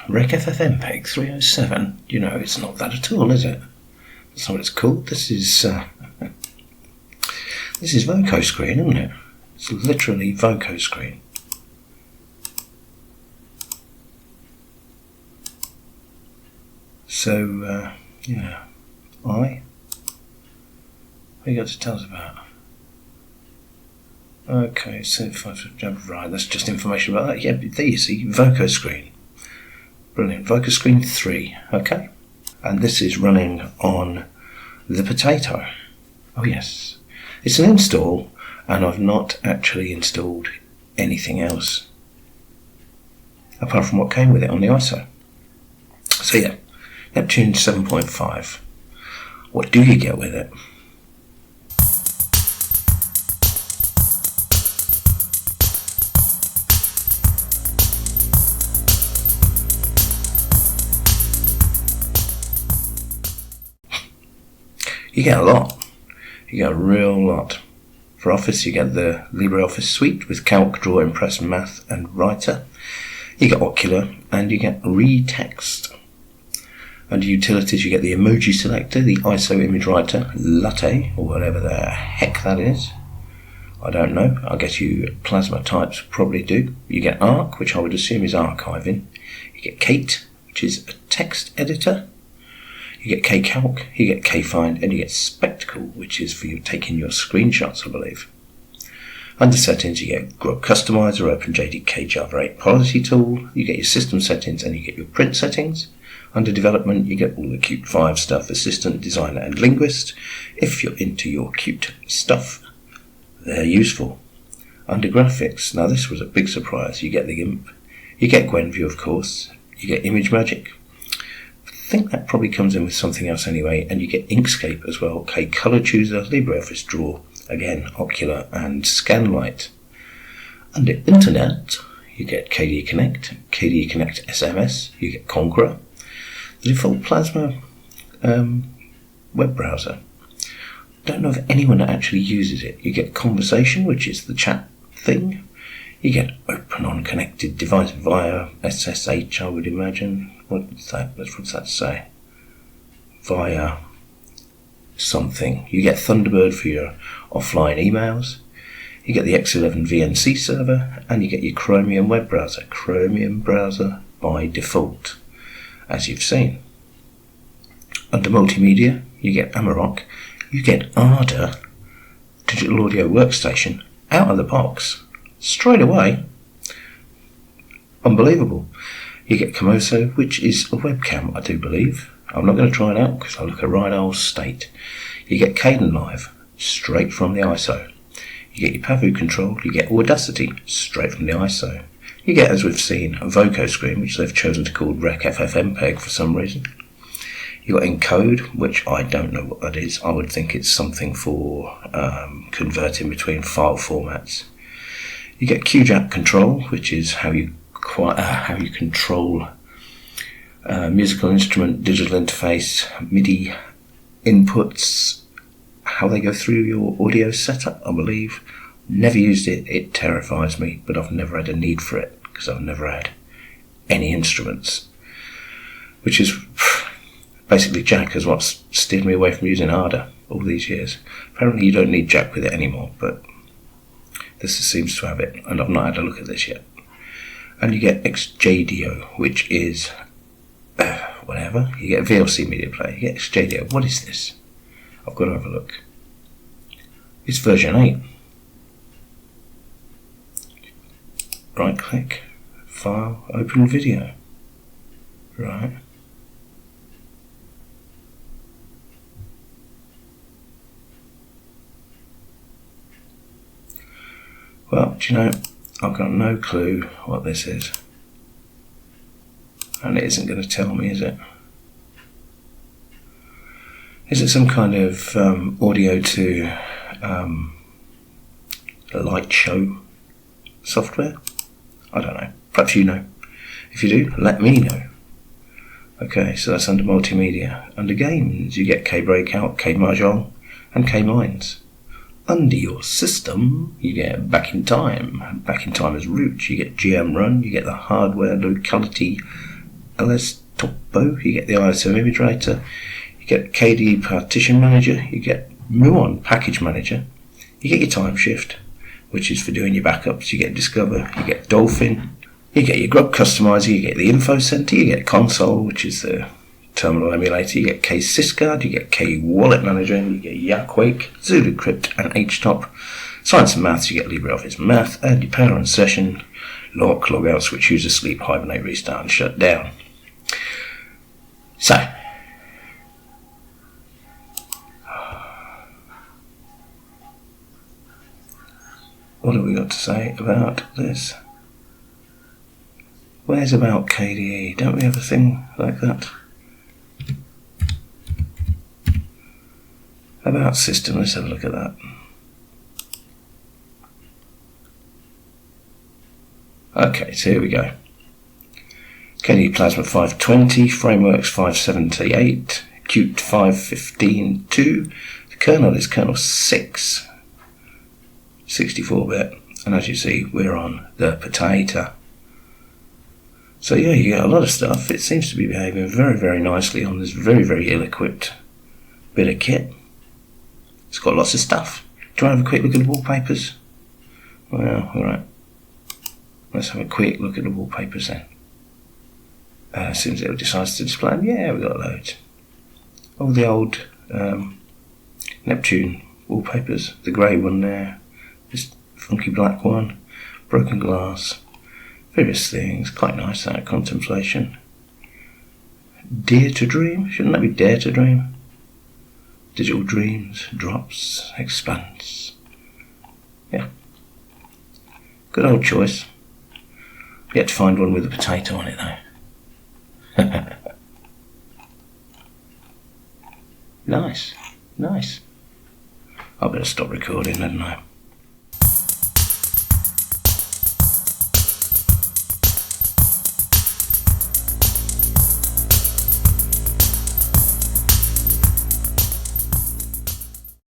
Rec FFmpeg 307. You know, it's not that at all, is it? That's not what it's called. This is Voco screen, isn't it? It's literally Voco screen. So, yeah. What have you got to tell us about? Okay, so right, that's just information about that. Yeah, there you see, Voco screen. Brilliant, Voco screen 3, okay. And this is running on the Potato. Oh yes. It's an install, and I've not actually installed anything else apart from what came with it on the ISO. So yeah, Neptune 7.5. What do you get with it? You get a lot. You get a real lot. For Office, you get the LibreOffice suite with Calc, Draw, Impress, Math, and Writer. You get Ocular, and you get Retext. Under Utilities, you get the Emoji Selector, the ISO Image Writer, Latte, or whatever the heck that is. I don't know. I guess you plasma types probably do. You get Arc, which I would assume is archiving. You get Kate, which is a text editor. You get Kcalc, you get Kfind, and you get Spectacle, which is for you taking your screenshots, I believe. Under Settings, you get Grub Customizer, OpenJDK Java 8 Policy Tool, you get your System Settings, and you get your Print Settings. Under Development, you get all the Qt 5 stuff, Assistant, Designer, and Linguist. If you're into your Qt stuff, they're useful. Under Graphics, now this was a big surprise, you get the GIMP, you get Gwenview, of course, you get ImageMagick. I think that probably comes in with something else anyway, and you get Inkscape as well, okay, Color Chooser, LibreOffice Draw, again, Ocular, and Scanlight. Under Internet, you get KDE Connect, KDE Connect SMS, you get Conqueror, the default Plasma web browser. Don't know if anyone actually uses it. You get Conversation, which is the chat thing. You get Open on Connected Device via SSH, I would imagine. What's that say? Via something. You get Thunderbird for your offline emails. You get the X11 VNC server, and you get your Chromium web browser. Chromium browser by default, as you've seen. Under Multimedia, you get Amarok. You get Ardour Digital Audio Workstation out of the box, straight away. Unbelievable. You get Komoso, which is a webcam, I do believe. I'm not going to try it out because I look a right old state. You get Kdenlive, straight from the ISO. You get your Pavu control, you get Audacity, straight from the ISO. You get, as we've seen, a Voco screen, which they've chosen to call Rec FFmpeg for some reason. You got Encode, which I don't know what that is. I would think it's something for converting between file formats. You get QJAP control, which is how you control musical instrument, digital interface, MIDI inputs, how they go through your audio setup, I believe. Never used it, it terrifies me, but I've never had a need for it because I've never had any instruments, which is basically Jack is what's steered me away from using Ardour all these years. Apparently you don't need Jack with it anymore, but this seems to have it, and I've not had a look at this yet. And you get XJDO, which is whatever. You get a VLC media player. You get XJDO. What is this? I've got to have a look. It's version 8. Right click, file, open video. Right. Well, do you know, I've got no clue what this is. And it isn't going to tell me, is it? Is it some kind of audio to light show software? I don't know. Perhaps you know. If you do, let me know. Okay, so that's under Multimedia. Under Games, you get K-Breakout, K-Mahjong, and K-Mines. Under your system, you get back in time. Back in time as root. You get GM run. You get the hardware locality ls topo. You get the ISO image writer. You get KDE partition manager. You get Muon package manager. You get your time shift, which is for doing your backups. You get discover. You get dolphin. You get your grub customizer. You get the info center. You get console, which is the terminal emulator. You get K sysguard, you get K wallet manager, and you get Yakwake, Zulu crypt, and HTOP. Science and maths, you get LibreOffice math, and your power on session, lock, logout, switch user, sleep, hibernate, restart, and shut down. So, what have we got to say about this? Where's about KDE? Don't we have a thing like that? About system, let's have a look at that. Okay, so here we go. KDE Plasma 520, Frameworks 578, Qt 515.2. The kernel is kernel 6, 64-bit, and as you see, we're on the potato. So yeah, you get a lot of stuff. It seems to be behaving very, very nicely on this very, very ill-equipped bit of kit. It's got lots of stuff. Do you want to have a quick look at the wallpapers? Well, alright. Let's have a quick look at the wallpapers then. As soon as it decides to display them, yeah, we've got loads. All the old Neptune wallpapers. The grey one there. This funky black one. Broken glass. Various things. Quite nice, that contemplation. Dare to dream? Shouldn't that be dare to dream? Digital dreams, drops, expanse. Yeah. Good old choice. Yet to find one with a potato on it though. Nice. I better stop recording, hadn't I?